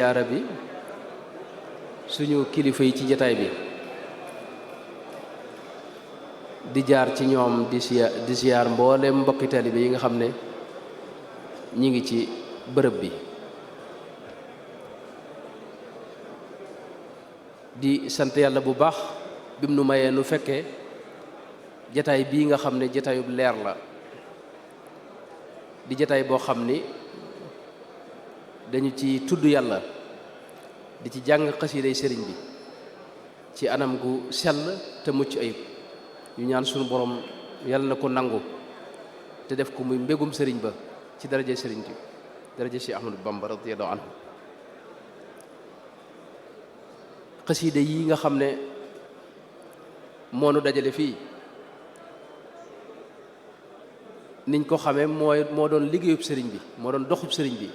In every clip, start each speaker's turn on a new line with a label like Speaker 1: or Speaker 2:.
Speaker 1: jaara bi suñu kilifa yi ci jataay bi di jaar ci ñoom di ziyaar mboolem mbokki taalibe yi nga xam ne ñi ngi ci bërëb bi di sant yàlla bu baax bim nu mayee nu fekkee jataay bii nga xam ne jataayub leer la di jataay boo xam ni dañu ci tudd yàlla di ci jàng xasiiday sëriñ bi ci anam gu sell te mucc ayib ñu ñaan sunu borom yàlla na ko nangu te def ko muy mbégum sëriñ ba ci daraje sëriñ bi daraje Cheikh Ahmadou Bamba radiyallahu anhu xasiida yi nga xam ne moo nu dajale fii niñ ko xamee moo doon liggéeyub sëriñ bi moo doon doxub sëriñ bi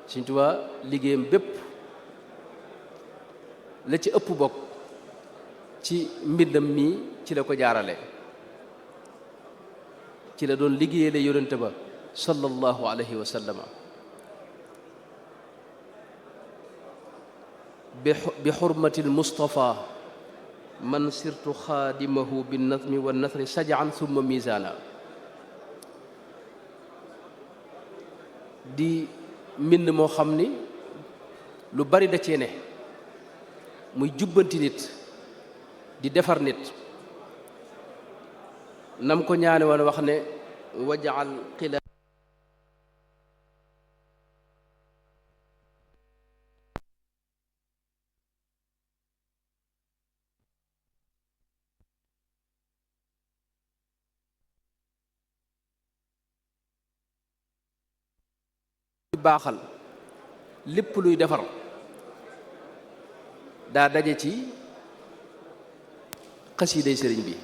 Speaker 1: Sëriñ Tuubaa liggéeyam bépp la ci ëpp bokk ci mbindam mii ci la ko jaarale ci la doon liggéeyale yonente ba sallallahu alayhi wa sallama bi xurmati almustafa man sirtu xaadimahu binnazmi wa nasri sajaan summa misaana di mbind moo xam ni lu bari da cee ne muy jubbanti nit di defar nit nam ko ñaane woon wax ne wajaal xila baaxal lépp luy defar daa daje ci xasiiday sëriñ bi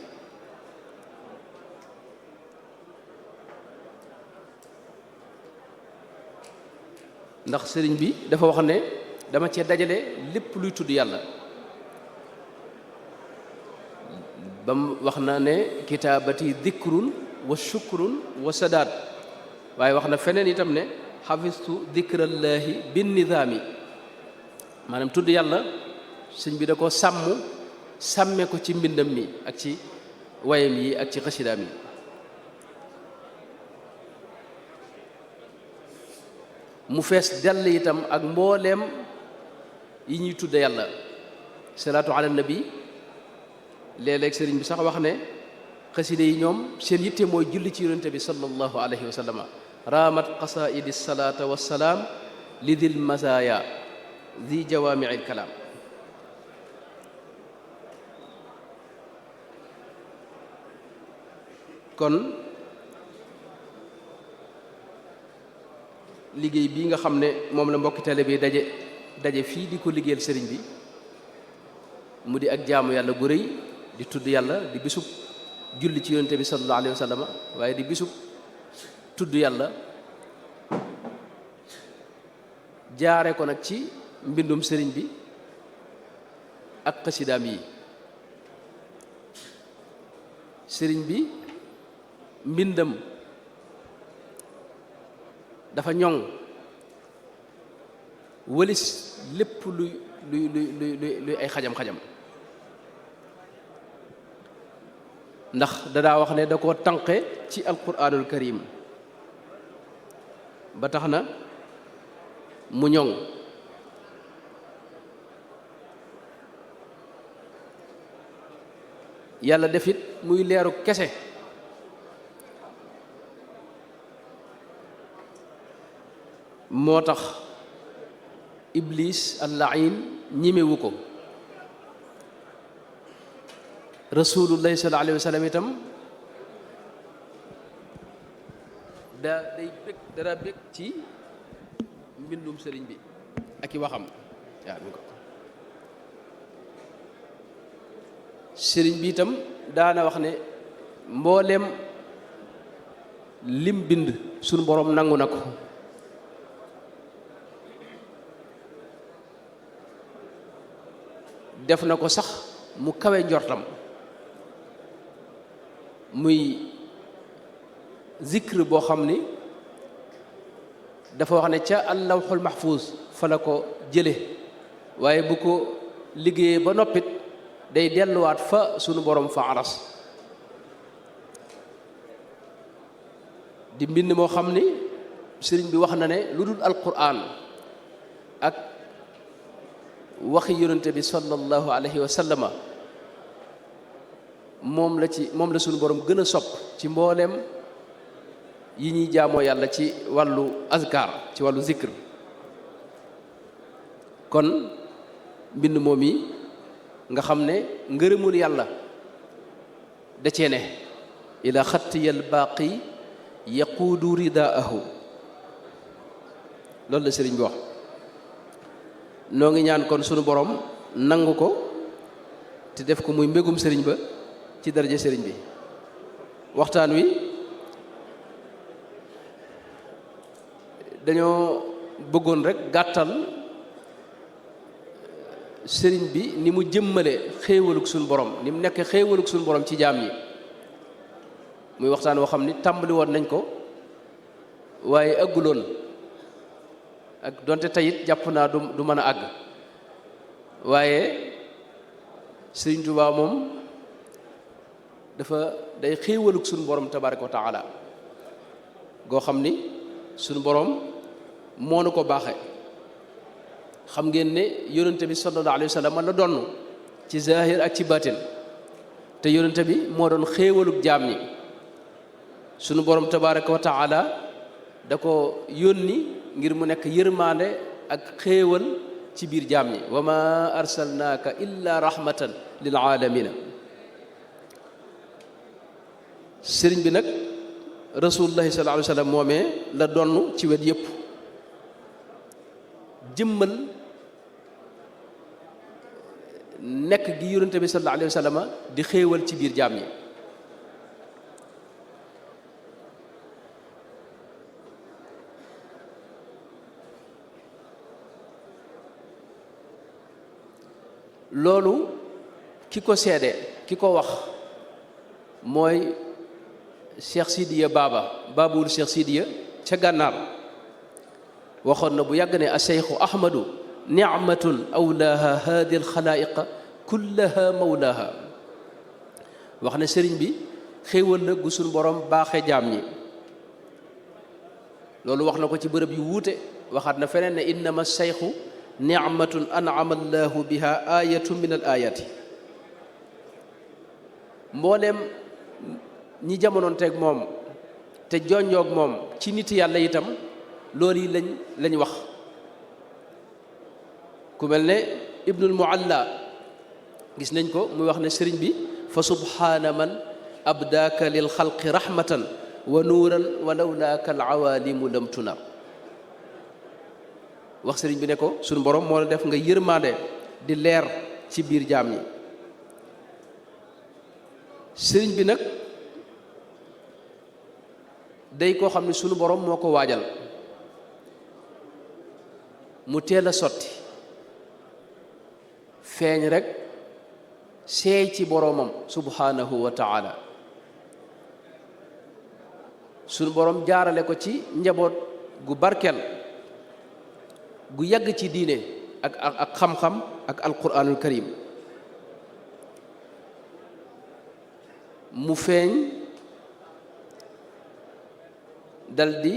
Speaker 1: ndax sëriñ bi dafa wax ne dama cee dajale lépp luy tudd yàlla bam wax na ne kitaabati dikrun wa shukrun wa sadaat waaye wax na feneen itam ne xafistu dikrallaahi bin nizaami maanaam tudd yàlla sëñ bi da ko sàmme ko ci mbindam mi ak ci wayam yi ak ci xasidaam yi mu fees dell itam ak mbooleem yi ñuy tudd yàlla salaatu ala nabi léeg-léeg sëriñ bi sax wax ne xasida yi ñoom seen yitte mooy julli ci yonente bi sallallahu alayhi wa sallama raamat qasaidi salaata wassalaam li dil masaaya di jawaamiil kalaam kon liggéey bii nga xam ne moom la mbokki tale bi daje fii di ko liggéeyal sëriñ bi mu di ak jaamu yàlla gu rëy di tudd yàlla di bisub julli ci yonente bi sallallahu alayhi wa sallam waaye di bisub tudd yàlla jaare ko nag ci mbindum sëriñ bi ak xasidaam yi sëriñ bi mbindam dafa ñoŋ wëlis lépp luy ay xajam-xajam ndax dadaa wax ne da koo tànqe ci alquranul karim ba tax na mu ñoŋ yàlla def it muy leeru kese moo tax iblis al-la'iin ñimewu ko rasulullahi sallallahu alayhi wa sallam itam dara bég ci mbindum sëriñ bi ak i waxam waaw mi ko sëriñ bi itam daana wax ne mbooleem lim bind sunu boroom nangu na ko def na ko sax mu kawe njortam muy zikr boo xam ni dafa wax ne ca allawxul mahfuus fa la ko jële waaye bu ko liggéeyee ba noppit day delluwaat fa sunu borom fa aras di mbind moo xam ni sëriñ bi wax na ne lu dul alquran ak waxi yonente bi sallallahu alayhi wa sallama moom la sunu borom gën a sopp ci mbooleem yi ñuy jaamoo yàlla ci wàllu azkar ci wàllu zikr kon mbind moom yi nga xam ne ngërëmul yàlla da cee ne ila xattiyal baaqi yaquudu ridaahu loolu la sëriñ bi wax noo ngi ñaan kon sunu borom nangu ko te def ko muy mbégum sëriñ ba ci daraja sëriñ bi waxtaan wi dañoo bëggoon rek gàttal sëriñ bi ni mu jëmmale xéewalug suñu borom ni mu nekk xéewalug suñu borom ci jaam yi muy waxtaan woo xam ni tàmbali woon nañ ko waaye ëgguloon ak donte tayit jàpp naa du mën a àgg waaye sëriñ Tuubaa moom dafa day xéewalug suñu borom tabaaraka wa taala goo xam ni suñu borom moo nu ko baaxe xam ngeen ne yonente bi sallallahu alayhi wa sallam la donn ci zahir ak ci batin te yonente bi moo doon xéewalug jaam ñi sunu borom tabaraka wa taala da ko yónni ngir mu nekk yërmaande ak xéewal ci biir jaam ñi wa ma arsalnaaka illa rahmatan lil alamina sëriñ bi nag rasulullahi sallallahu alayhi wa sallam moomee la donn ci wet yépp jëmmal nekk gi yonente bi sallallahu alayhi wa sallam di xéewal ci biir jaam ñi loolu ki ko seede ki ko wax mooy Cheikh Sidiya baabul Cheikh Sidiya ca gànnaar waxoon na bu yàgg ne acheikhu ahmadu nicmatun awlaaha haadi alxalaayiqa kullaha mawlaaha wax ne sëriñ bi xéewal la gu suñ borom baaxe jaam ñi loolu wax na ko ci bërëb yu wuute waxaat na feneen ne innama cheikhu nicmatun an'ama allahu biha ayatun min al ayati mbooleem ñi jamonoonteeg moom te jonjoog moom ci nit yàlla itam loolu yi lañ wax ku mel ne ibnul mualla gis nañ ko muy wax ne sëriñ bi fa subhaana man abdaaka lil xalqi rahmatan wa nuuran wa lawlaaka al awaalimu lam tunar wax sëriñ bi ne ko suñu borom moo la def nga yërmaande di leer ci biir jaam ñi sëriñ bi nag day koo xam ne sunu borom moo ko waajal mu teel a sotti feeñ rek seey ci boroomam subhanahu wa taala sunu borom jaarale ko ci njaboot gu barkel gu yàgg ci diine ak xam-xam ak alquranul karim mu feeñ daldi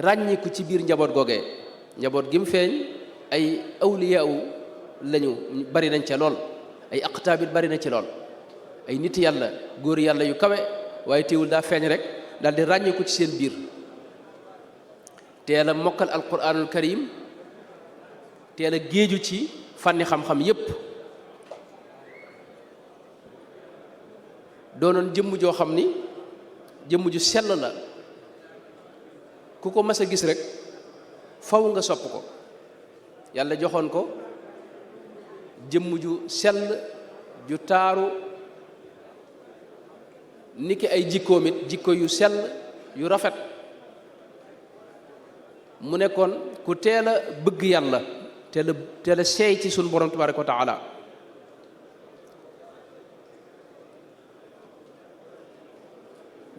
Speaker 1: ràññiku ci biir njaboot googee njaboot gi mu feeñ ay awliyaawu lañu bari nañ ca lool ay aqtaabit bari na ci lool ay nit yàlla góor yàlla yu kawe waaye teewul daa feeñ rek daldi ràññiku ci seen biir teel a mokkal alquranul karim teel a géeju ci fànni xam-xam yépp doonoon jëmm joo xam ni jëmm ju sell la ku ko mas a gis rek faw nga sopp ko yàlla joxoon ko jëmm ju sell ju taaru niki ay jikkoom it jikko yu sell yu rafet mu nekkoon ku teel a bëgg yàlla teel a seey ci sunu borom tabaraka wa taala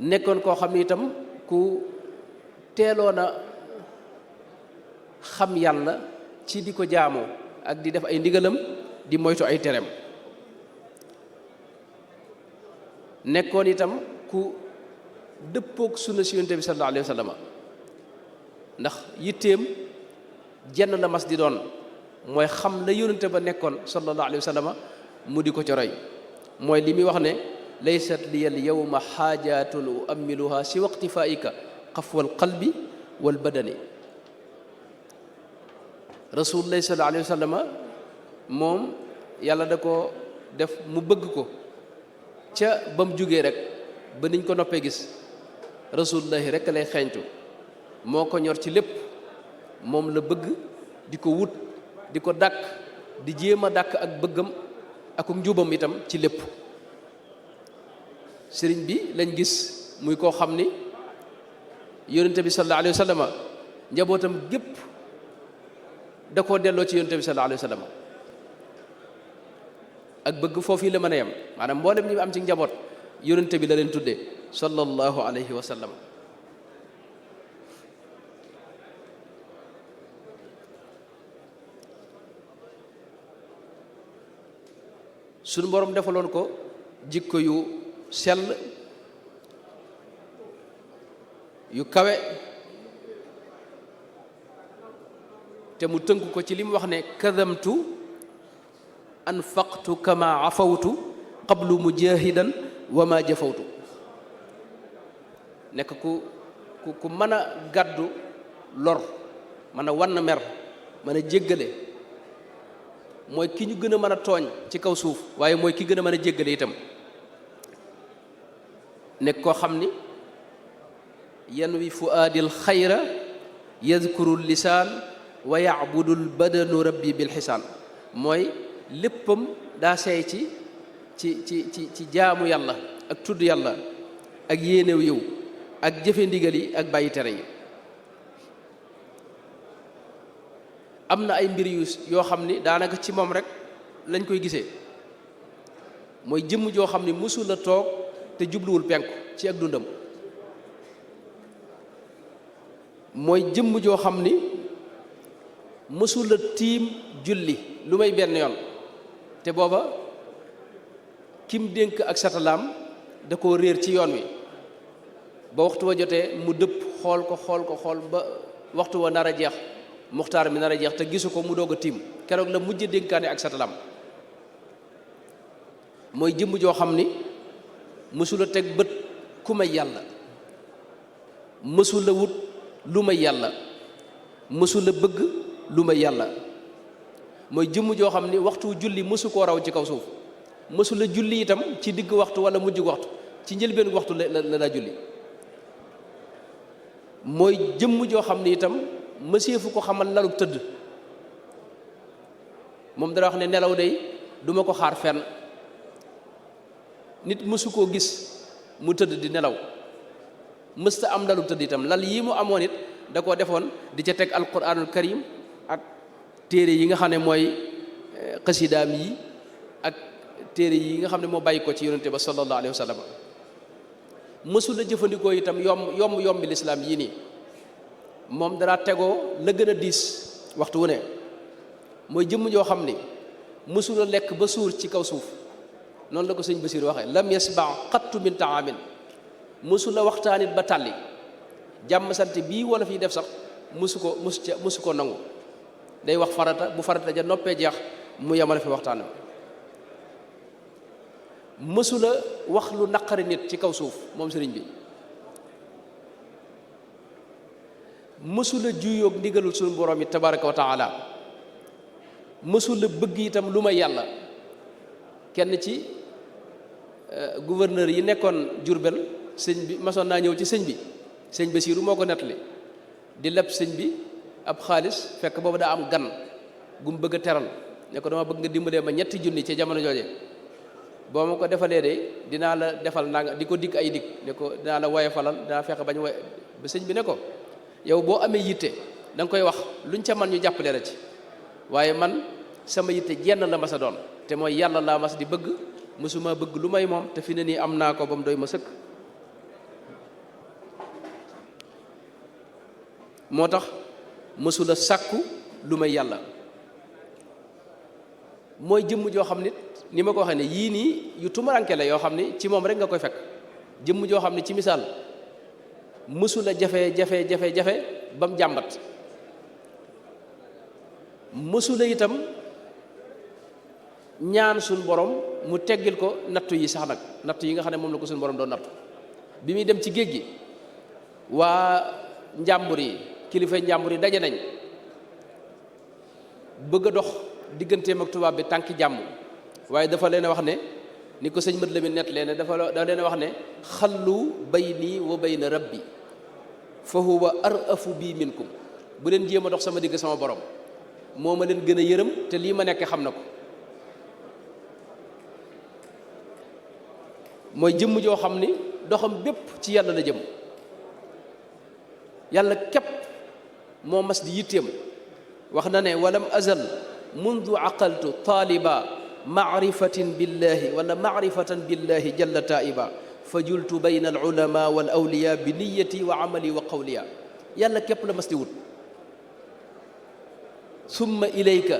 Speaker 1: nekkoon koo xam ni itam ku teeloon a xam yàlla ci di ko jaamoo ak di def ay ndigalam di moytu ay tereem. nekkoon itam ku dëppook sunna si yonent bi sallallahu alayhi wa sallam ndax yitteem jenn la mas di doon mooy xam la yonent ba nekkoon sallallahu alayhi wa sallam mu di ko ci roy mooy li muy wax ne laysat liyal yawma xaajaatun uammiluha si waqtifaika xafwal qalbi wal badani. rasulullah sallallahu alayhi wa sallam moom yàlla da ko def mu bëgg ko ca ba mu jógee rek ba niñ ko noppee gis rasulullahi rek lay xeeñtu moo ko ñor ci lépp moom la bëgg di ko wut di ko dàkk di jéem a dàkk ak bëggam ak njubam itam ci lépp. sëriñ bi lañ gis muy koo xam ni yonente bi sallallahu alayhi wa sallam njabootam gépp da koo delloo ci yonente bi sallallahu alayhi wa sallam ak bëgg foofu la mën a yem maanaam mboolem ñi am ci njaboot yonente bi la leen tuddee sallallahu alayhi wa sallam. suñu borom defaloon ko jikko yu sell yu kawe te mu tënk ko ci li mu wax ne kadamtu anfaqtu kama afawtu qablu mujahidan wa ma jafawtu. nekk ku mën a gàddu lor mën a wann mer mën a jéggale mooy ki ñu gën a mën a tooñ ci kaw suuf waaye mooy ki gën a mën a jéggale itam. nekk koo xam ni yanwi fuaadil xayra yadkuru lisaan wa yacbudul badanu rabbi bil xisaan mooy léppam daa seey ci jaamu yàlla ak tudd yàlla ak yéenew yiw ak jëfe ndigal yi ak bàyyi tere yi. am na ay mbir yoo xam ni daanaka ci moom rek lañ koy gisee mooy jëmm joo xam ni mësul a toog te jubluwul penku ci ak dundam. mooy jëmm joo xam ni mësul a tiim julli lu may benn yoon te booba kim dénk ak satalaam da koo réer ci yoon wi ba waxtu wa jotee mu dëpp xool ba waxtu wa nar a jeex muxtaar mi nar a jeex te gisu ko mu doog a tiim keroog la mujj dénkaane ak satalaam. mooy jëmm joo xam ni mësula teg bët ku may yàlla mësula wut lu may yàlla mësula bëgg lu may yàlla. mooy jëmm joo xam ni waxtu julli mësu koo raw ci kaw suuf mësula julli itam ci digg waxtu wala mujj waxtu ci njëlbeen waxtu la daa julli. mooy jëmm joo xam ni itam mëseefu ko xamal lalub tëdd moom dana wax ne nelaw day duma ko xaar fenn. nit mësu koo gis mu tëdd di nelaw mësta am lalub tëdd itam lal yii mu amoon it da koo defoon di ca teg alquranul karim ak téere yi nga xam ne mooy xasidaam yi ak téere yi nga xam ne moo bàyyi ko ci yonente ba sallallahu alayhi wa sallam. mësul a jëfandikoo itam yombi lislaam yii nii moom dara tegoo la gën a diis waxtu wu ne. mooy jëmm joo xam ni mësul a lekk ba suur ci kaw suuf noonu la ko sëñ Basiir waxee lam yasba xattu min taamin mësul a waxtaanit ba tàlli jàmm sant bii wala fii def sax mësu ko nangu day wax farata bu farata ja noppee jeex mu yemale fi waxtaan wi. mësula wax lu naqari nit ci kaw suuf moom sëriñ bi mësula juyoog ndigalul suñu borom yi tabaraka wa taala mësula bëgg itam lu may yàlla. kenn ci gouverneur yi nekkoon Jurbel sëñ bi masoon naa ñëw ci sëñ bi sëñ Basiiru moo ko nettali di leb sëñ bi ab xaalis fekk boobu daa am gan gum bëgg a teral ne ko dama bëgg nga dimbalee ma ñetti junni ci jamono jooje boo ma ko defalee de dinaa la defal nanga di ko dikk ay dikk ne ko dinaa la woye falal dinaa fexe bañ woye ba sëñ bi ne ko yow boo amee yitte da nga koy wax luñ ca man ñu jàppale la ci waaye man sama yitte jenn la ma sa doon te mooy yàlla laa mas di bëgg mësuma bëgg lu may moom te fi ne nii am naa ko ba mu doy ma sëkk. moo tax mësula sàkku lu may yàlla. mooy jëmm joo xam nit ni ma ko waxee ne yii nii yu tumaranke la yoo xam ni ci moom rek nga koy fekk. jëmm joo xam ne ci misaal mësula jafe ba mu jàmbat, mësula itam ñaan suñ borom mu teggil ko nattu yi sax nag nattu yi nga xam ne moom la ko suñ borom doon nattu. bi muy dem ci géej gi waa njàmbur yi kilifa njàmbur yi daje nañ bëgg a dox digganteem ak tubaab bi tànki jàmm, waaye dafa leen a wax ne ni ko sëñ Mat Lamin nett leen dafa leen a wax ne xallu bayni wa bayna rabbi fa huwa arafu bi minkum. bu leen jéem a dox sama digg sama borom, moo ma leen gën a yërëm te lii ma nekk xam na ko. mooy jëmm joo xam ni doxam bépp ci yàlla la jëm, yàlla képp moo mas di yitteem. wax na ne walam azal mundu aqaltu taaliba maarifatin billahi wala maarifatan billahi jalla taiba fa jultu bayna al ulama wal awliya bi niyati wa amali wa qawliya. yàlla képp la mas di wut. summa ilayka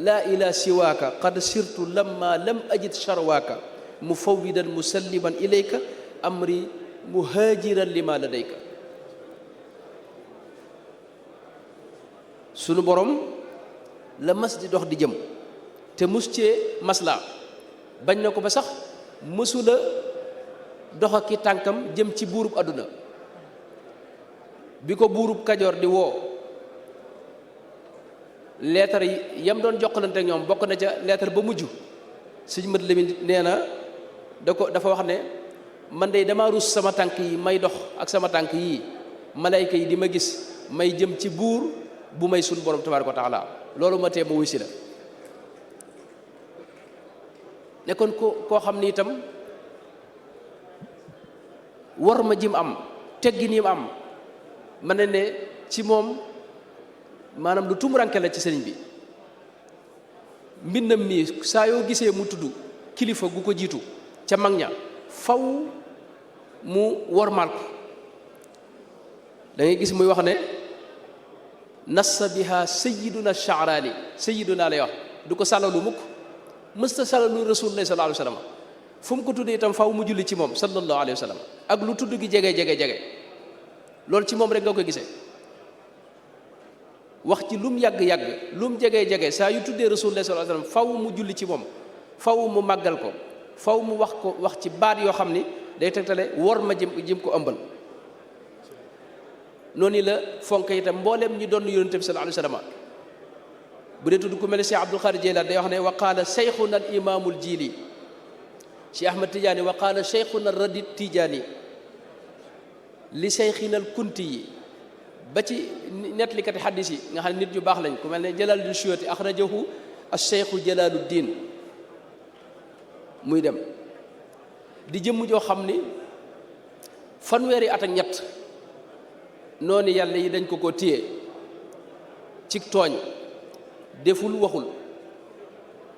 Speaker 1: laa ila siwaaka qad sirtu lamma lam ajid charwaaka mufawwidan musalliman ilayka amri muhaajiran lima ladayka. sunu borom la mas di dox di jëm te mus cee masla bañ na ko ba sax mësula dox ak ki tànkam jëm ci buurub àdduna. bi ko buurub Kajoor di woo leetar yi yam doon jokkalante ak ñoom bokk na ca leetar ba mujj sëñ Mat Lamin nee na dafa wax ne man de dama rus sama tànk yi may dox ak sama tànk yii malayka yi di ma gis may jëm ci buur bu may sun borom tabaaraka wa taala. loolu ma tee ma wuy si la nekkoon koo xam ni itam war ma jim am teggi niim am ma ne ci moom maanaam lu tumuranke la ci sëriñ bi. mbindam nii saa yoo gisee mu tudd kilifa gu ko jiitu ca mag ña faw mu wormaal ko. da ngay gis muy wax ne nassa biha sayiduna Sha'raani sayiduna lay wax du ko salalu mukk mësta salalu rasulullahi sallallahu alayhi wa sallam. fu mu ko tuddee itam faw mu julli ci moom sallallahu alayhi wa sallam ak lu tudd gi jege loolu ci moom rek nga koy gisee. wax ci lu mu yàgg-yàgg lu mu jege saa yu tuddee rasulullahi sallallahu alayhi wa sallam faw mu julli ci moom, faw mu màggal ko, faw mu wax ci baat yoo xam ni day tegtale wor ma jëm ko ëmbal. noonu la fonk itam mboolem ñi doon yonent bi sallallahu alayhi wa sallam. bu dee tudd ku mel ne Cheikh Abdul Xaadir Jeylaani day wax ne wa qaala cheikhuna al imaamul jiili Cheikh Ahmad Tidiane wa qaala cheikhuna radi Tidiane li cheikhina al kunti yi ba ci nettalikati xaddis yi nga xam ne nit ñu baax lañ ku mel ne Jalaaluddin Suyuuti axrajahu acheikhu Jalaaluddin muy dem di jëmm joo xam ni fanweeri at ak ñett noonu yàlla yi dañ ko téye ci tooñ deful waxul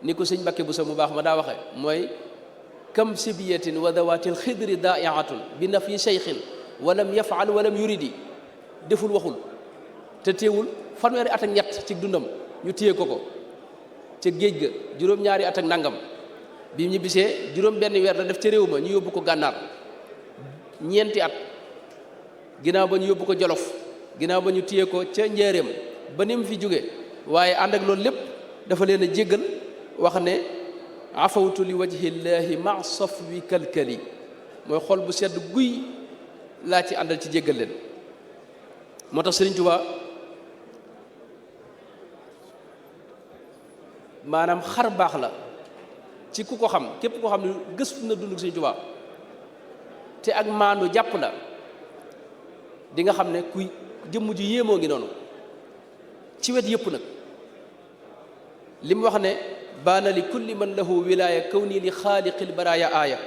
Speaker 1: ni ko sëñ Mbàkke bu sa mu baax ma daa waxe mooy kam sibiyatin wa dawatil xidri daaiatun bi nafyi cheikhin walam yafaal walam yuridi deful waxul te teewul fanweeri at ak ñett ci dundam ñu téye ko ca géej ga juróom-ñaari at ak nangam bi ñu bisee juróom-benn weer la def ca réew ma ñu yóbbu ko gànnaar ñeenti at ginnaaw ba ñu yóbbu ko Jolof ginnaaw ba ñu téye ko ca njaareem ba ni mu fi jóge waaye ànd ak loolu lépp dafa leen a jéggal wax ne afawtu li wajhillahi ma safwi kalkali mooy xol bu sedd guy laa ci àndal ci jéggal leen. moo tax Sëriñ Tuubaa maanaam xar baax la ci ku ko xam képp ko xam ne gëstu na dund Sëriñ Tuubaa te ak maandu jàpp la di nga xam ne kuy jëmm ju yéemoo ngi noonu ci wet yëpp nag. li mu wax ne baana li kulli man lahu wilaaya kawni li xaaliqil baraaya aaya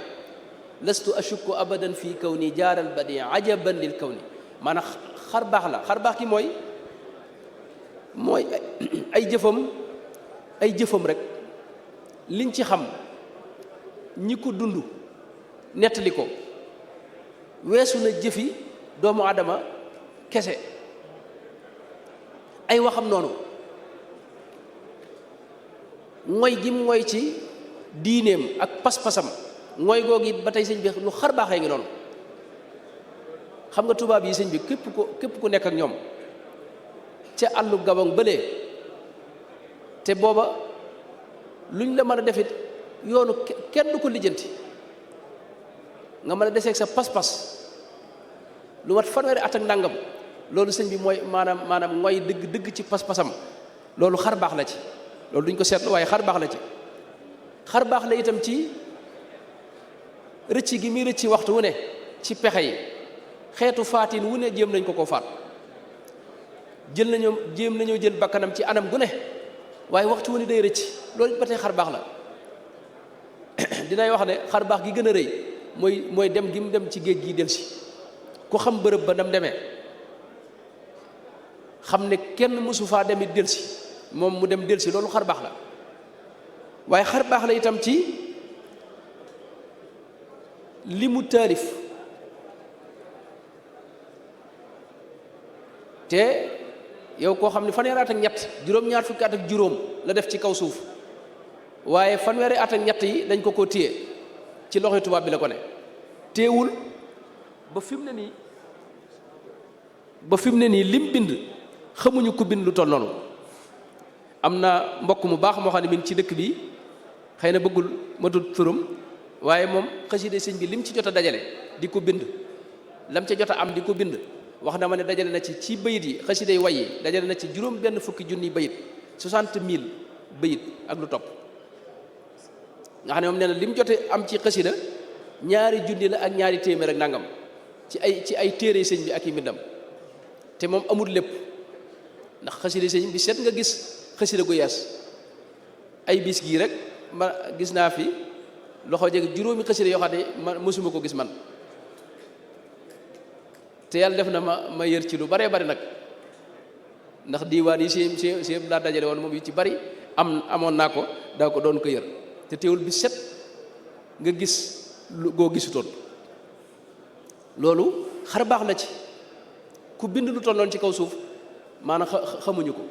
Speaker 1: lastu ashukku abadan fii kawni jaaral badia ajaban lil kawni. maanaam xar baax la xar baax ki mooy ay jëfam rek liñ ci xam ñi ko dund nettali ko weesu na jëfi doomu aadama kese ay waxam noonu mooy gi mu mooy ci diineem ak pas-pasam mooy googu it ba tey sëñ bi lu xar baaxee ngi noonu. xam nga tubaab yi sëñ bi képp ku nekk ak ñoom ca àllu Gabon bële te booba luñ la mën a defit yoonu kenn du ko lijjanti nga mën a deseeg sa pas-pas lu mat fanweeri at ak nangam loolu sëñ bi mooy maanaam mooy dëgg ci pas-pasam loolu xar baax la ci. loolu duñ ko seetlu waaye xar baax la ci. xar baax la itam ci rëcc gi muy rëcc waxtu wu ne ci pexe yi xeetu faatin wu ne jéem nañ ko faat jéem nañoo jël bakkanam ci anam gu ne waaye waxtu wu ne day rëcc loolu ba tey xar baax la. dinay wax ne xar baax gi gën a rëy mooy dem gi mu dem ci géej gi delsi ku xam bërëb ba nam demee xam ne kenn mësu faa demit delsi moom mu dem delsi loolu xar baax la. waaye xar baax la itam ci li mu taalif te yow koo xam ne fanweeri at ak ñett juróom-ñaar fukki at ak juróom la def ci kaw suuf waaye fanweeri at ak ñett yi dañ ko téye ci loxoy tubaab bi la ko ne téewul ba fi mu ne nii lim bind xamuñu ku bind lu toll noonu. am na mbokk mu baax moo xam ne mi ngi ci dëkk bi xëy na bëggul ma tudd turam waaye moom xasida sëñ bi lim ci jot a dajale di ko bind lam ca jot a am di ko bind wax na ma ne dajale na ci bayit yi xasida yi way yi dajale na ci juróom benn fukki junni bayit 60,000 bayit ak lu topp nga xam ne moom nee na lim jote am ci xasida ñaari junni la ak ñaari téeméer ak nangam ci ay téere sëñ bi ak i mbindam te moom amul lépp ndax xasida sëñ bi seet nga gis xasida gu yees ay bis gii rek ma gis naa fi loxo jeg juróomi xasida yoo xam ne ma mësuma ko gis man te yàlla def na ma yër ci lu baree bari nag ndax diiwaan yi si laa dajale woon moom yu ci bari amoon naa ko daa ko doon ko yër te teewul bi set nga gis lu goo gisutoon loolu xar baax la ci ku bind lu tolloon ci kaw suuf maanaam xamuñu ko.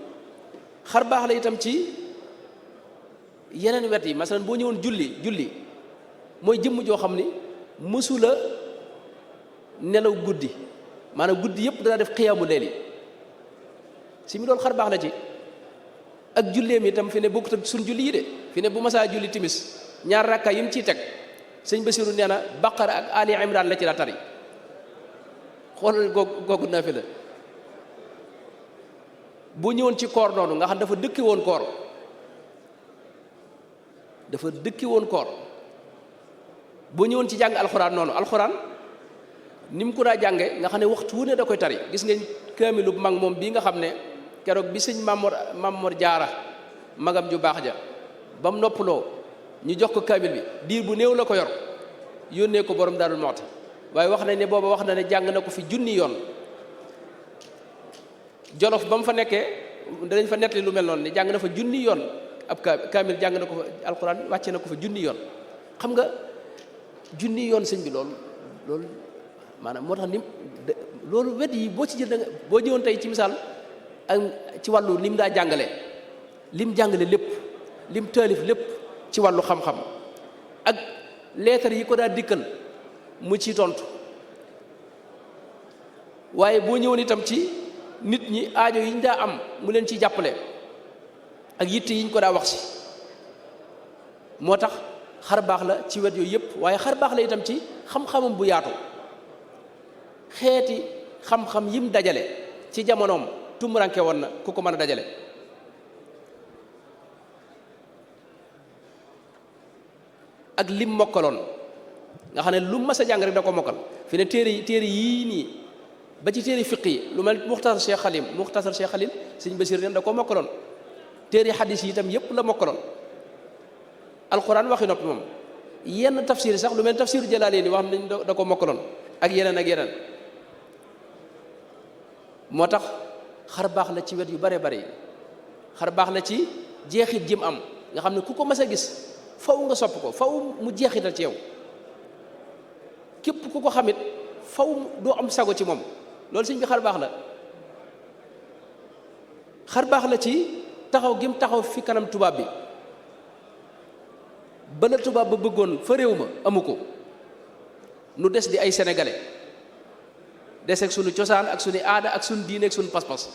Speaker 1: xar baax la itam ci yeneen wet yi masalan boo ñëwoon julli mooy jëmm joo xam ni mësula nelaw guddi maanaam guddi yëpp dana def xiyaamu leeli si mi loolu xar baax la ci ak julleem itam fi ne bokkut ak suñ julli yi de fi ne bu masaa julli timis ñaar rakka yi mu ciy teg sëñ Basiru nee na Baqara ak Ali Imran la ci la tari xoolal googu naa fi la boo ñëwoon ci koor noonu nga xam dafa dëkki woon koor boo ñëwoon ci jàng alxuraan noonu alxuraan ni mu ko daa jànge nga xam ne waxtu wu ne da koy tari gis ngeen kaamilu mag moom bii nga xam ne keroog bi sëñ Mamor Jaara magam ju baax ja ba mu noppaloo ñu jox ko kaamil bi diir bu néew la ko yor yónnee ko borom Daarul Muxti waaye wax nañ ne booba wax na ne jàng na ko fi junni yoon Jolof ba mu fa nekkee danañ fa nettali lu mel noonu ne jàng na fa junni yoon ab kaamil jàng na ko fa alxuraan wàcce na ko fa junni yoon xam nga junni yoon sëñ bi loolu maanaam moo tax ni loolu wet yi boo ci jël da nga boo ñëwoon tey ci misaal ak ci wàllu lim daa jàngale lim jàngale lépp lim taalif lépp ci wàllu xam-xam ak leetar yi ko daa dikkal mu ci tontu waaye boo ñëwoon itam ci nit ñi aajo yi ñu daa am mu leen ciy jàppale ak yitte yi ñu ko daa wax si moo tax xar baax la ci wet yooyu yëpp waaye xar baax la itam ci xam-xamam bu yaatu xeeti xam-xam yim dajale ci jamonoom tumuranke woon na ku ko mën a dajale ak lim mokkaloon nga xam ne lu mas a jàng rek da ko mokkal fi ne téere yii nii ba ci téere fiq yi lu mel muxtasar Cheikh Khalil sëñ Basiir neen da ko mokkaloon téere xadis yi itam yépp la mokkaloon alquran waxi noppi moom yenn tafsir sax lu mel tafsir Jalaaleeni wax nañ da ko mokkaloon ak yeneen moo tax xar baax la ci wet yu bare bare yi xar baax la ci jeexit jim am nga xam ne ku ko mas a gis faw nga sopp ko faw mu jeexital ci yow képp ku ko xamit faw doo am sago ci moom loolu sëñ bi xar baax la xar baax la ci taxaw gim taxaw fi kanam tubaab bi bala tubaab ba bëggoon fa réew ma amu ko nu des di ay sénégalais des ak sunu cosaan ak sunu aada ak sunu diine ak sunu pas-pas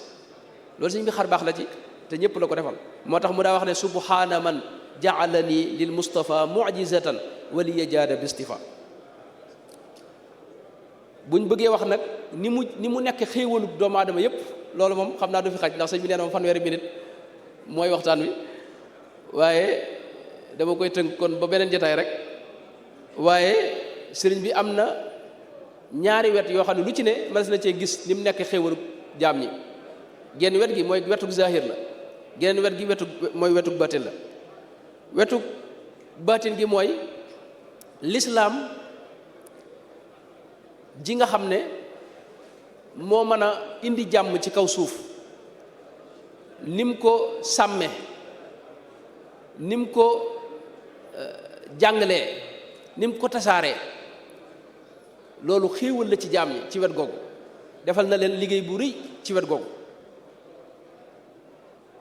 Speaker 1: loolu sëñ bi xar baax la ci te ñëpp la ko defal moo tax mu daa wax ne subhaana man ja'alani lil mustafa mu'jizatan waliya jaada bistifa buñ bëggee wax nag ni mu nekk xéewalu doomu aadama yëpp loolu moom xam naa du fi xaj ndax sëñ bi nee na moom fanweeri minute mooy waxtaan wi waaye dama koy tënk kon ba beneen jotaay rek waaye sëriñ bi am na ñaari wet yoo xam ne lu ci ne mënees na cee gis ni mu nekk xéewalu jaam ñi genn wet gi mooy wetug zahir la geneen wet gi mooy wetug batin la wetug batin gi mooy lislaam ji nga xam ne moo mën a indi jàmm ci kaw suuf nim ko sàmme nim ko jàngalee nim ko tasaaree loolu xéewal la ci jaam ñi ci wet googu defal na leen liggéey bu rëy ci wet googu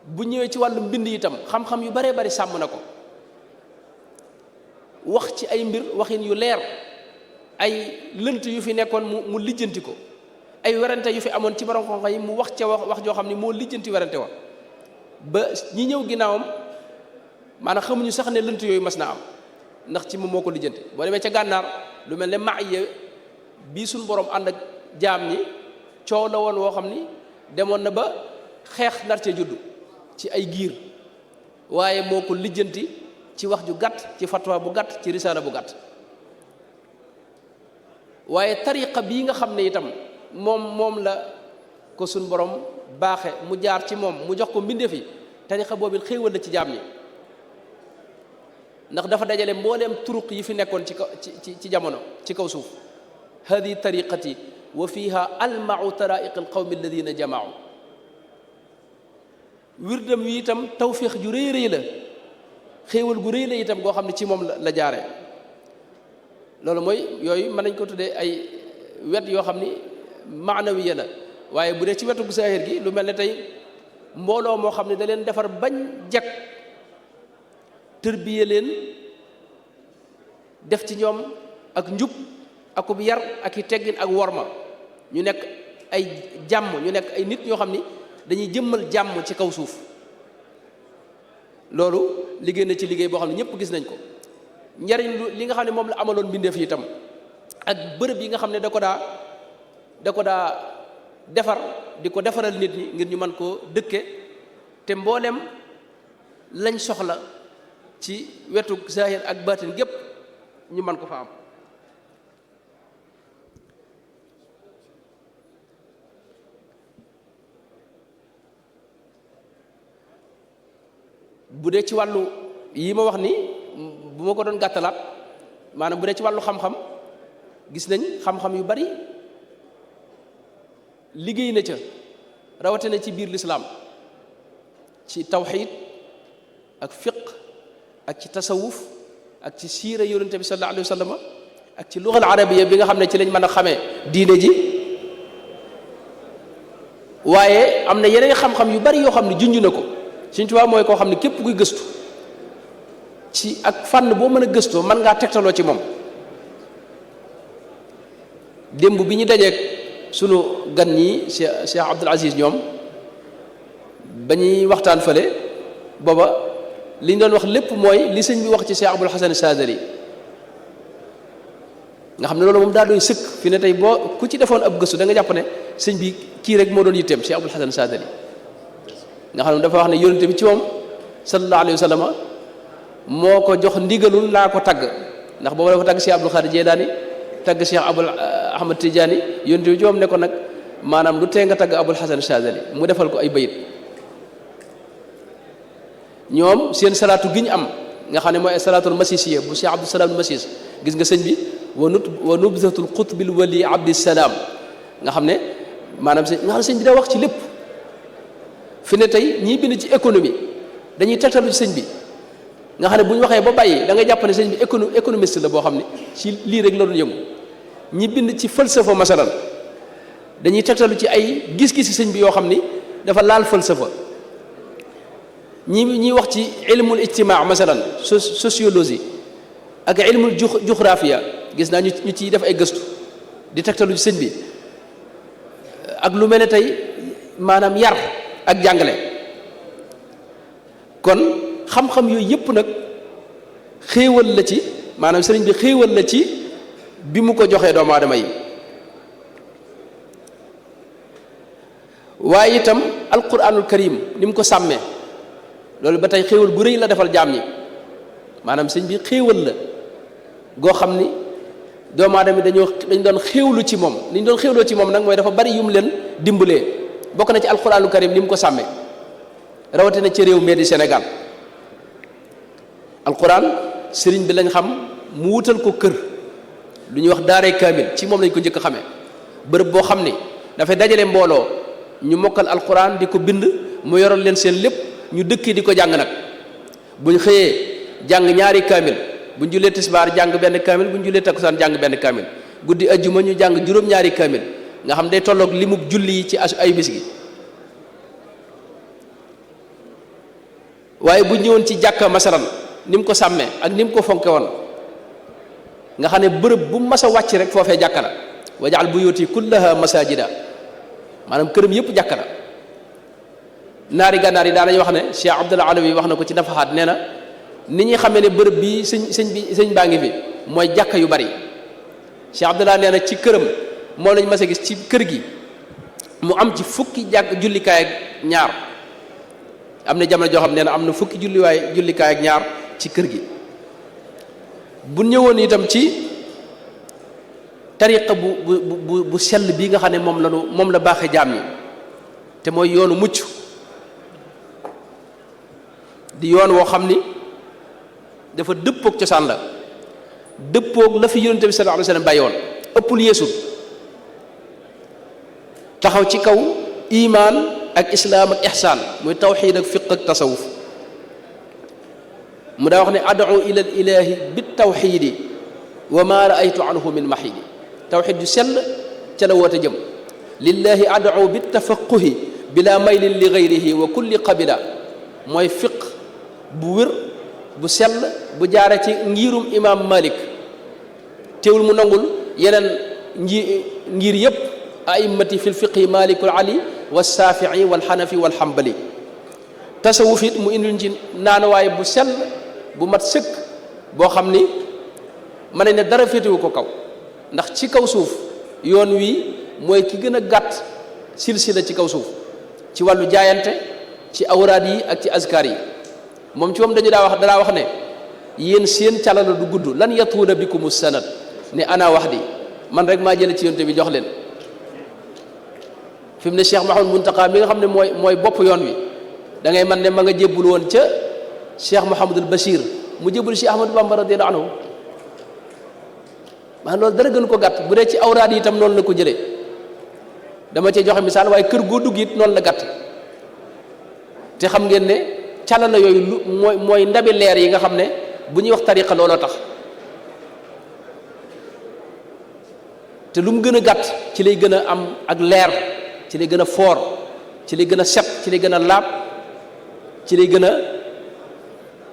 Speaker 1: bu ñëwee ci wàllu mbind itam xam-xam yu baree bari sàmm na ko wax ci ay mbir waxin yu leer ay lënt yu fi nekkoon mu lijjanti ko ay werante yu fi amoon ci borom xam-xam yi mu wax ca wax joo xam ni moo lijjanti werante wa ba ñi ñëw ginnaawam maanaam xamuñu sax ne lënt yooyu mas na am ndax ci moom moo ko lijjanti boo demee ca gànnaar lu mel ne maaya bii suñ borom ànd ak jaam ñi coow la woon woo xam ni demoon na ba xeex nar cee juddu ci ay giir waaye moo ko lijjanti ci wax ju gàtt ci fatwa bu gàtt ci risaala bu gàtt waaye tariqa bii nga xam ne itam moom la ko suñ borom baaxe mu jaar ci moom mu jox ko mbindeef yi tariqa boobu xéewal la ci jaam ñi ndax dafa dajale mbooleem turuq yi fi nekkoon ci jamono ci kaw suuf hadi tariqati wa fiha almau taraiq alqawmi alladina jamaau wirdam wi itam tawfiix ju rëy rëy la xéewal gu rëy la itam goo xam ne ci moom la jaare loolu mooy yooyu mën nañ ko tuddee ay wet yoo xam ni maanawiya la waaye bu dee ci wetu zahir gi lu mel ne tey mbooloo moo xam ne da leen defar bañ jag tërbiye leen def ci ñoom ak njub akub yar ak i teggin ak worma ñu nekk ay jàmm ñu nekk ay nit ñoo xam ni dañuy jëmmal jàmm ci kaw suuf loolu liggéey na ci liggéey boo xam ne ñëpp gis nañ ko njariñ li nga xam ne moom la amaloon mbindeef yi itam ak bërëb yi nga xam ne da ko daa defar di ko defaral nit ñi ngir ñu mën koo dëkke te mboolem lañ soxla ci wetu zahir ak batin gépp ñu mën ko fa am bu dee ci wàllu yi ma wax ni bu ma ko doon gàttalaat maanaam bu dee ci wàllu xam-xam gis nañ xam-xam yu bari liggéey na ca rawatina ci biir lislaam ci tawxiid ak fiq ak ci tasawuf ak ci siira yonente bi sallallahu alayhi wa sallam ak ci lugal arabiya bi nga xam ne ci lañ mën a xamee diine ji waaye am na yeneen xam-xam yu bari yoo xam ne junj na ko Sëñ Tuubaa mooy koo xam ne képp kuy gëstu ci ak fànn boo mën a gëstoo mën ngaa tegtaloo ci moom démb bi ñu dajeek sunu gan ñi Cheikh Abdoul Aziz ñoom ba ñuy waxtaan fële booba li ñu doon wax lépp mooy li sëñ bi wax ci Cheikh Abul Hasan Sadali nga xam ne loolu moom daa doy sëkk fi ne tey boo ku ci defoon ab gëstu da nga jàpp ne sëñ bi kii rek moo doon yitteem Cheikh Abul Hasan Sadali nga xam ne dafa wax ne yonente bi ci moom sallallahu alayhi wa sallam moo ko jox ndigalul laa ko tagg ndax booba dafa tagg Cheikh Abdul Xaadir Jeylaani tagg Cheikh Abul Ahmad Tijaani yonente bi ci moom ne ko nag maanaam lu tee nga tagg Abul Hasan Sadali mu defal ko ay bayit ñoom seen salaatu gi ñu am nga xam ne mooy salaatul masisiya bu Cheikh Abdou Salaam Masis gis nga sëñ bi wa nubzatul qutbil wali abdissalaam nga xam ne maanaam sëñ bi daa wax ci lépp fi ne tey ñii bind ci économie dañuy tegtalu ci sëñ bi nga xam ne bu ñu waxee ba bàyyi da ngay jàpp ne sëñ bi économiste la boo xam ne ci lii rek la doon yëngu ñi bind ci falsafa masalan dañuy tegtalu ci ay gis-gisi sëñ bi yoo xam ni dafa laal falsafa ñi wax ci ilmul ijtimaa masalan sociologie ak ilmul juxraafiya gis naa ñu ciy def ay gëstu di tegtalu ci sëñ bi ak lu mel ne tey maanaam yar ak jàngale kon xam-xam yooyu yëpp nag xéewal la ci maanaam sëriñ bi xéewal la ci bi mu ko joxee doomu aadama yi waaye itam alquranul karim ni mu ko sàmmee loolu ba tey xéewal gu rëy la defal jaam ñi maanaam sëñ bi xéewal la goo xam ni doomu aadama yi dañ doon xéewlu ci moom li ñu doon xéewloo ci moom nag mooy dafa bari yum leen dimbalee bokk na ci alquranul karim ni mu ko sàmmee rawatina ci réew mee di Sénégal alquran sëriñ bi lañ xam mu wutal ko kër lu ñuy wax daaray kaamil ci moom lañ ko njëkk a xamee bërëb boo xam ni dafay dajale mbooloo ñu mokkal alquran di ko bind mu yoral leen seen lépp ñu dëkkee di ko jàng nag buñ xëyee jàng ñaari kaamil buñ jullee tisbaar jàng benn kaamil buñ jullee takkusaan jàng benn kaamil guddi ajjuma ñu jàng juróom-ñaari kaamil nga xam day tolloog limub julli yi ci ay bis gi waaye bu ñëwoon ci jàkka masalan ni mu ko sàmmee ak ni mu ko fonke woon nga xam ne bërëb bu mas a wàcc rek foofee jàkka la wajaal buyuti kullaha masajida maanaam këram yëpp jàkka la naari gànnaar yi daanañu wax ne Cheikh Abdul Alawi wax na ko ci nafaxaat nee na ni ñuy xamee ne bërëb bi sëñ baa ngi fi mooy jàkka yu bari Cheikh Abdullah nee na ci këram moom lañ mas a gis ci kër gi mu am ci fukki jullikaay ak ñaar am na jamono joo xam nee na am na fukki jullikaay ak ñaar ci kër gi bu ñëwoon itam ci tariqa bu sell bii nga xam ne moom la baaxee jaam ñi te mooy yoonu mucc di yoon woo xam ni dafa dëppoog cosaan la dëppoog la fi yonente bi sallallahu alayhi wasallam bàyyi woon ëppul yeesul taxaw ci kaw imaan ak islaam ak ihsaan muy tawxiid ak fiq ak tasawuf mu daa wax ne ad'u ila al ilahi bit tawxiidi wa ma raaytu anhu min maxiidi tawxiid ju sell ca la woote jëm lillahi ad'u bit tafaquhi bila maylin li gayrihi wa kulli qabila mooy fiq bu wér bu sell bu jaare ci ngirum imam Malik teewul mu nangul yeneen ngir yépp a'immati fil fiqhi malikul ali was-Saafi'i wal Hanafi wal Hanbali tasawuf it mu indil ci naanuwaay bu sell bu mat sëkk boo xam ni mën nañ ne dara féetewu ko kaw ndax ci kaw suuf yoon wi mooy ki gën a gàtt silsila ci kaw suuf ci wàllu jaayante ci awraad yi ak ci azkar yi moom ci moom dañu dalaa wax ne yéen seen calala du gudd lan yatuuna bikum sanad ne ana wax di man rek maa jële ci yonte bi jox leen fi mu ne Cheikh Mouhamadou Mountakha mi nga xam ne mooy bopp yoon wi da ngay man ne ma nga jébbul woon ca Cheikh Mouhamadul Bachir mu jébbul Cheikh Ahmadou Bamba radiyallahu anhu maa loolu dara gën ko gàtt bu dee ci awraad yi itam noonu la ko jëlee dama cee joxe misaal waaye kër goo dugg it noonu la gàtt te xam ngeen ne calala yooyu mooy ndabi leer yi nga xam ne bu ñuy wax tariqa looloo tax te lu mu gën a gàtt ci lay gën a am ak leer ci lay gën a foor ci lay gën a set ci lay gën a laab ci lay gën a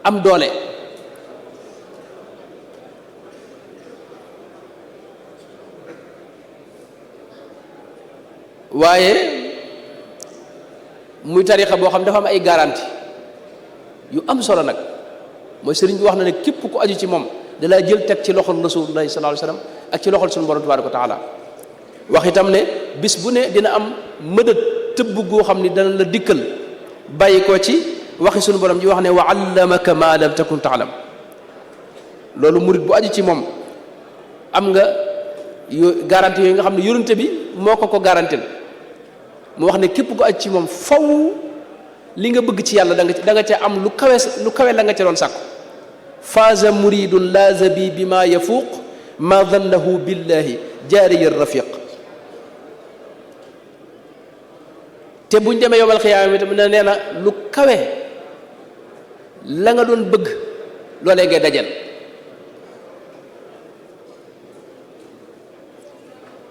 Speaker 1: am doole waaye muy tariqa boo xam dafa am ay garantie yu am solo nag mooy sëriñ bi wax na ne képp ku aju ci moom dalaa jël teg ci loxol rasulullahi sallallahu alayhi wasallam ak ci loxol suñu borom tabaraka wa taala wax itam ne bis bu ne dina am mëdët tëbb goo xam ni dana la dikkal bàyyi ko ci waxi suñu borom ji wax ne wa allamaka ma lam takun taalam loolu murit bu aju ci moom am nga garantie yooyu nga xam ne yonente bi moo ko garantil mu wax ne képp ku aju ci moom faw li nga bëgg ci yàlla da nga ca am lu kawe la nga ca doon sàkku faaza muridun laaza bi bima yafuuq ma dannahu billahi jaariya rafiq te buñ demee yowmal xiyaama itam nee na lu kawe la nga doon bëgg loolee ngay dajal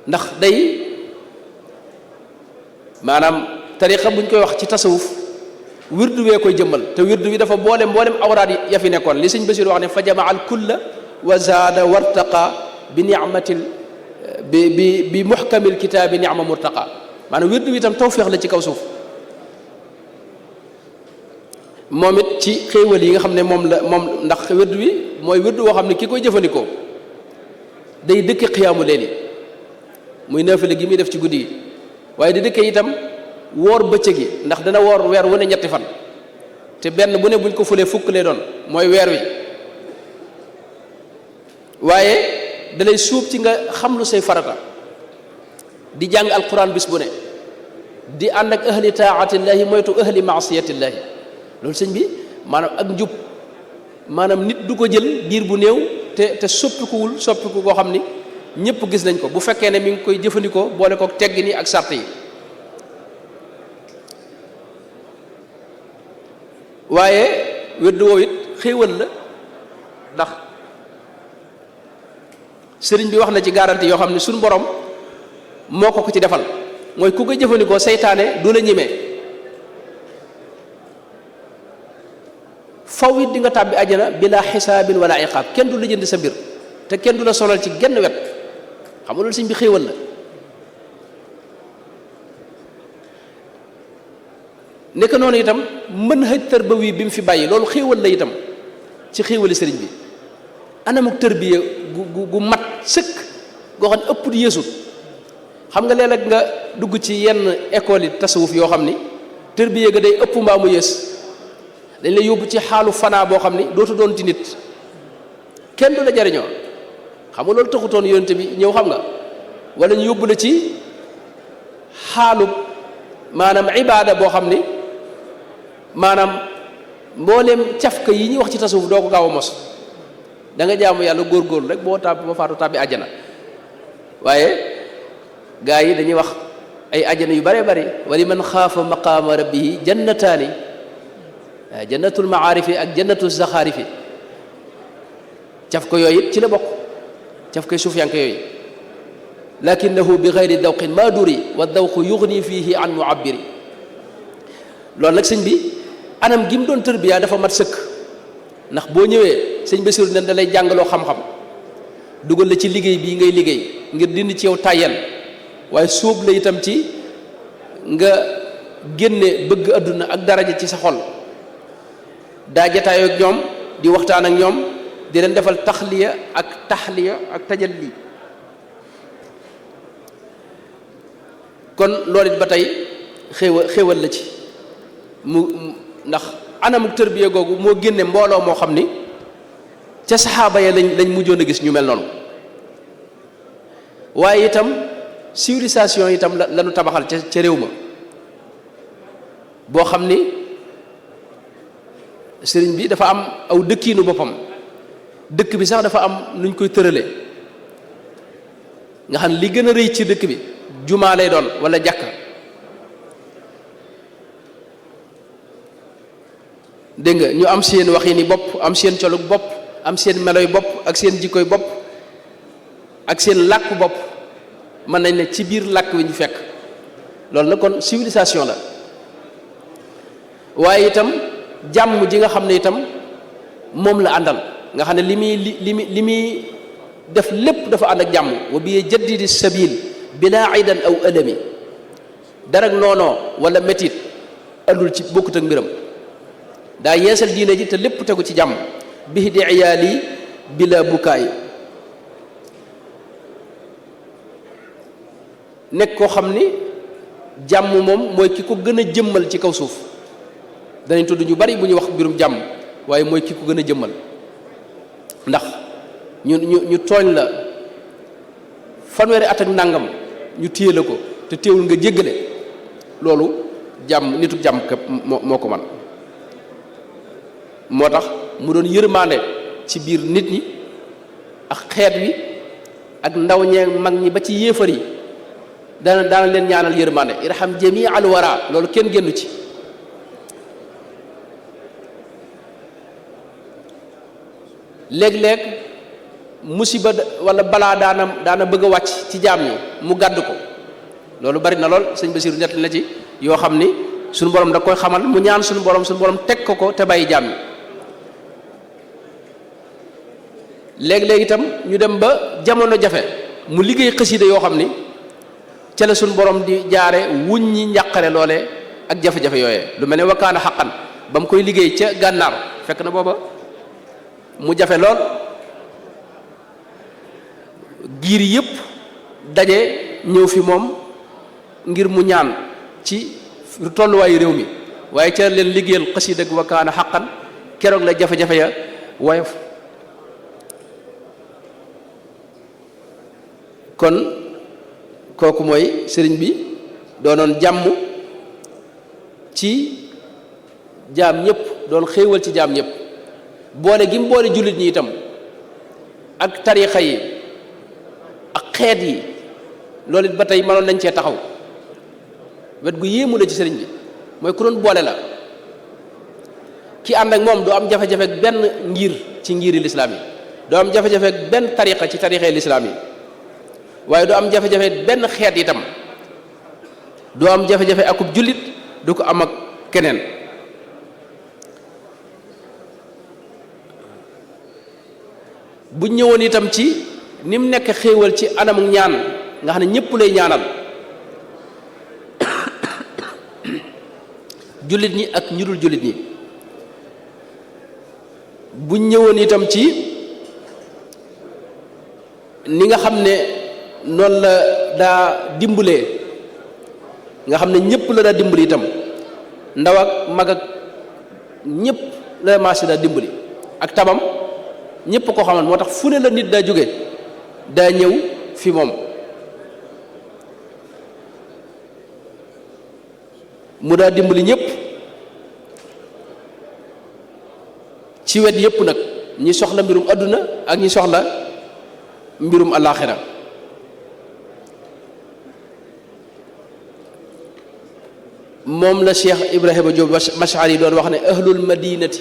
Speaker 1: ndax day maanaam tariqa buñ koy wax ci tasawuf wirdu wee koy jëmmal te wirdu wi dafa boole mboolem awraad ya fi nekkoon li sëñ Basiru wax ne fa jamaa al kulla wa zaada wartaqa bi ni'matil bi muhkamil kitaabi ni'ma murtaqa maanaam wirdu wi itam tawféex la ci kaw suuf moom it ci xéewal yi nga xam ne moom ndax wirdu wi mooy wirdu woo xam ne ki koy jëfandikoo day dëkke xiyaamu leeli muy naafile gi muy def ci guddi gi waaye di dëkke itam woor bëccëg gi ndax dana woor weer wu ne ñetti fan te benn bu ne buñ ko fulee fukk lay doon mooy weer wi waaye dalay suub ci nga xam lu say farata di jàng alquran bis bu ne di ànd ak ahli taatillaahi moytu ahli maasiyatillaahi loolu sëñ bi maanaam ak njub maanaam nit du ko jël diir bu néew te soppikuwul soppiku koo xam ni ñëpp gis nañ ko bu fekkee ne mi ngi koy jëfandikoo boole ko teggi ni ak sart yi waaye wérdu woowu it xéewal la ndax sëriñ bi wax na ci garanti yoo xam ne suñu borom moo ko ci defal mooy ku koy jëfandikoo seytaane du la ñemee faw it di nga tàbbi àjjana bila xisaabin wala iqaab kenn du la jënd sa mbir te kenn du la sonal ci genn wet xam nga loolu sëñ bi xéewal la nekk noonu itam mën hëj tarbawi bi mu fi bàyyi loolu xéewal la itam ci xéewali sëriñ bi anamuk tërbiya gu mat sëkk goo xam ne ëpp di yeesut xam nga léeg-léeg nga dugg ci yenn école yi tasawuf yoo xam ni tërbiya ga day ëpp mbaa mu yées dañ lay yóbbu ci xaalu fanaa boo xam ni dootu doon ci nit kenn du la jariñoo xam nga loolu taxutoon yonente bi ñëw xam nga wala ñu yóbbu la ci xaalu maanaam ibaada boo xam ni maanaam mbooleem cafka yi ñuy wax ci tasawuf doo ko gaaw a mos da nga jaamu yàlla góorgóorlu rek boo faatu tàbbi àjjana waaye gaa yi dañuy wax ay àjjana yu bare bari wa liman xaafa maqaama rabbihi jannataani jannatul maarifi ak jannatul zaxaarifi cafka yooyu it ci la bokk cafka suufiyanke yooyu lakinahu bi gayri dawqin maa duri wa dawqu yugni fihi an muabbiri loolu nag sëñ bi anam gi mu doon tërbiya dafa mat sëkk ndax boo ñëwee sëñ Basiru ne da lay jàngaloo xam-xam dugal la ci liggéey bii ngay liggéey ngir dindi ci yow tàyyal waaye sóob la itam ci nga génne bëgg adduna ak daraja ci sa xol daa jataayoo ak ñoom di waxtaan ak ñoom di leen defal taxliya ak taxliya ak tajalli kon loolu it ba tey xéewal la ci mu ndax anamuk tërbiya googu moo génne mbooloo moo xam ni ca saxaaba ya lañ mujjoon a gis ñu mel noonu waaye itam civilisation itam lañu tabaxal ca réew ma boo xam ni sëriñ bi dafa am aw dëkkiinu boppam dëkk bi sax dafa am nuñ koy tërale nga xam ne li gën a rëy ci dëkk bi jumaa lay doon wala jàkka dégg nga ñu am seen waxini bopp am seen colug bopp am seen meloy bopp ak seen jikkoy bopp ak seen làkku bopp mën nañ ne ci biir làkk wi ñu fekk loolu nag kon civilisation la waaye itam jàmm ji nga xam ne itam moom la àndal nga xam ne li muy def lépp dafa ànd ak jàmm wa bi jaddidi sabil bila aidan aw alami darag noonoo wala métit andul ci bokkut ak mbiram daa yeesal diine ji te lépp tegu ci jàmm bihi di iyaali bila bukaay nekk koo xam ni jàmm moom mooy ki ko gën a jëmmal ci kaw suuf danañ tudd ñu bari bu ñuy wax mbirum jàmm waaye mooy ki ko gën a jëmmal ndax ñu tooñ la fanweeri at ak nangam ñu téye la ko te téewul nga jéggale loolu jàmm nitu jàmm képp moo ko man moo tax mu doon yërmaande ci biir nit ñi ak xeet wi ak ndaw ñee mag ñi ba ci yéefar yi daana leen ñaanal yërmaande irham jami al wara loolu kenn génnu ci léeg-léeg musiba wala balaa daana bëgg a wàcc ci jaam ñi mu gàdd ko loolu bari na lool sëñ Basiru nett na ci yoo xam ni suñu borom da koy xamal mu ñaan suñu borom teg ko te bàyyi jaam yi léegi-léegi itam ñu dem ba jamono jafe mu liggéey xasida yoo xam ni ca la suñu borom di jaare wuñ ñi njàqare loole ak jafe-jafe yooyee lu mel ne wakkaana xaqan ba mu koy liggéey ca gànnaar fekk na booba mu jafe lool giir yëpp daje ñëw fi moom ngir mu ñaan ci tolluwaayu réew mi waaye ca leen liggéeyal xasida ak wakkaana xaqan keroog la jafe-jafe ya woyof kon kooku mooy sëriñ bi doonoon jàmm ci jaam ñëpp doon xéewal ci jaam ñëpp boole gi mu boole jullit ñi itam ak tariixa yi ak xeet yi loolu it ba tey mënoon nañ cee taxaw wet gu yéemu la ci sëriñ bi mooy ku doon boole la ki ànd ak moom doo am jafe-jafe ak benn ngir ci ngiri lislaam yi doo am jafe-jafe ak benn tariixa ci tariixay lislaam yi waaye doo am jafe-jafe benn xeet itam doo am jafe-jafe akub jullit du ko am ak keneen bu ñëwoon itam ci ni mu nekk xéewal ci anam ñaan nga xam ne ñëpp lay ñaanal jullit ñi ak ñu dul jullit ñi bu ñëwoon itam ci ni nga xam ne noonu la daa dimbalee nga xam ne ñëpp la daa dimbali itam ndaw ak mag ak ñëpp la marché daa dimbali ak tabam ñëpp ko xamal moo tax fu ne la nit daa jóge daa ñëw fi moom mu daa dimbali ñëpp ci wet yëpp nag ñi soxla mbirum adduna ak ñi soxla mbirum alaxira moom la Cheikh Ibrahima Diop Mash'ari doon wax ne ahlul madinati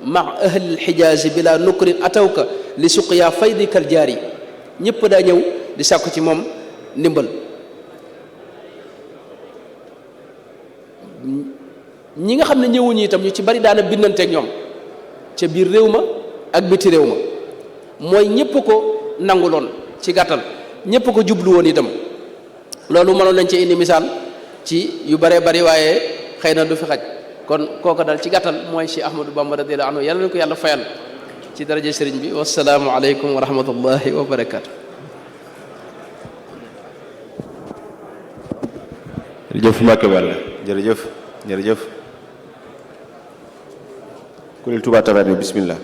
Speaker 1: ma ahlil xijaazi bila nukrin atawka li suqya faydikal jaari ñëpp daa ñëw di sàkku ci moom ndimbal ñi nga xam ne ñëwuñu itam ñu ci bari daana bindanteeg ñoom ca biir réew ma ak biti réew ma mooy ñëpp ko nanguloon ci gàttal ñëpp ko jublu woon itam loolu mënoon nañ ci indi misaal ci yu bare bari waaye xëy na du fi xaj kon kooku daal ci gàttal mooy Cheikh Ahmadou Bamba radiyallahu anhu yàlla na ko yàlla fayal ci daraja sëriñ bi wasalaamu aleykum wa rahmatullahi wa barakaatu.
Speaker 2: jërëjëf Mbacke Balla jërëjëf kuréel Touba Taverne bi bismillah